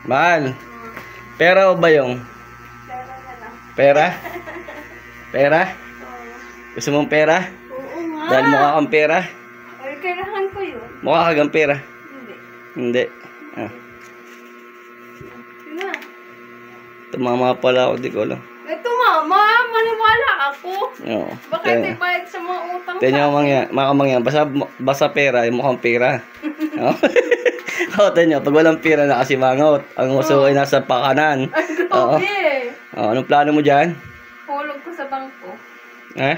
Mahal. Pera o bayong? Pera na lang. Pera? Pera? Oo. Gusto mong pera? Oo nga. Dahil mukha kang pera? Ay, kailangan ko yun. Mukha kang pera? Hindi. Hindi. Ah. Yun na. Tumama pala ako, di ko alam. Ito mama, maniwala ako. Oo. Baka hindi bayad sa mga utang Tingnan mo mga kamangyan. Basta pera, yung mukhang pera. Oo. Oo, tingnan nyo. Pag walang pera, nakasimangot. Ang uso ay nasa pakanan. Ay, Oo. grabe. Oo, anong plano mo dyan? Hulog ko sa bangko. Eh?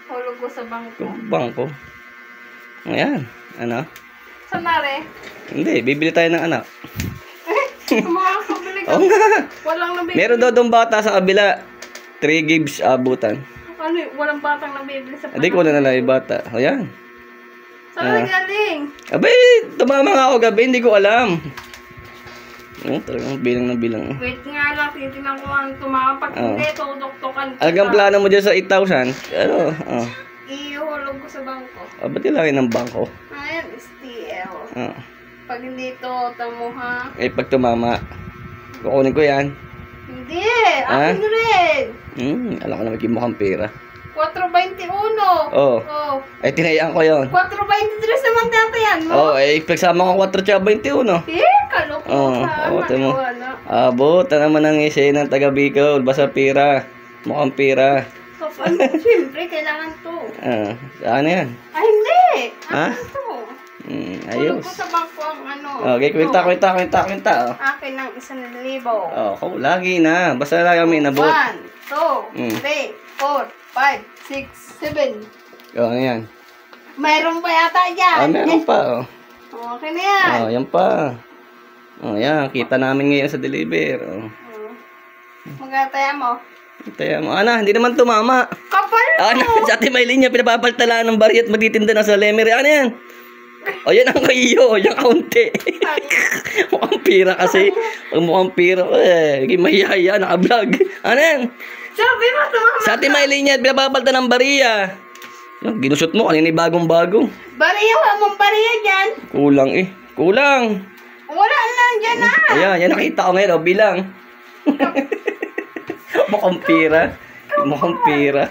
Hulog ko sa bangko. Bangko. Ayan. Ano? Saan nare? Hindi, bibili tayo ng anak. Makakabili ka. Oo nga. Walang nabibili. Meron daw doon bata sa kabila. 3 gigs abutan. Ano walang batang nabibili sa Hindi ko na yung bata. Ayan. Saan nagaling? Abay, tumama nga ako gabi. Hindi ko alam. Talagang bilang na bilang. Wait nga lang, titignan ko ang tumapat. Hindi, tutok-tokan kita. Alagang plano mo dyan sa 8,000. Ano? Ihulog ko sa bangko. Ba't ilagay ng bangko? Ayan, STL. Ah. Pag hindi to, tamo ha. Eh, pag tumama, kukunin ko yan. Hindi, akin rin. Alam ko na maging mukhang pera. 4.21. Oo. Oh. Ay, tinayaan ko yun. 4.23 naman data yan mo. Oo, eh, pagsama ko 4 tsaka 21. Kalokohan. Tama. Abot, naman ang essay ng taga Bicol. Basta pera. Mukhang pera. Siyempre, kailangan to. Saan yan? Ay, hindi. Ha? Akin to. Ayos. Hulog ko sa bangko ang ano. Okay, kwenta. Oh. Akin ng 1,000. Oh, lagi na. Basta lagi kami nabot. 1, 2, 3, 4, 5, 6, 7. Oh, ano yan? Mayroon pa yata dyan. Meron pa, oh. Okay na yan. Yan pa. Yan. Kita namin ngayon sa deliver. Magataya mo. Kita mo. Hindi naman tumama. Kapal mo. Sa ating may linya, pinapapaltala ng bari at magtitinda na sa lemery. Ano yan? O, yan ang kayo. Yan kaunti. Mukhang pira kasi. Pag mukhang pira, mahihaya, naka-vlog. Ano yan? Sabi mo, tumama. Sa ating may linya, pinapapalta ng bariya. Ginusot mo, kanina bagong-bago. Bariya, wala mong bariya dyan. Kulang eh. Kulang. Wala lang dyan Ayan, yan nakita ko ngayon. Bilang. Mukhang pira. Mukhang pira.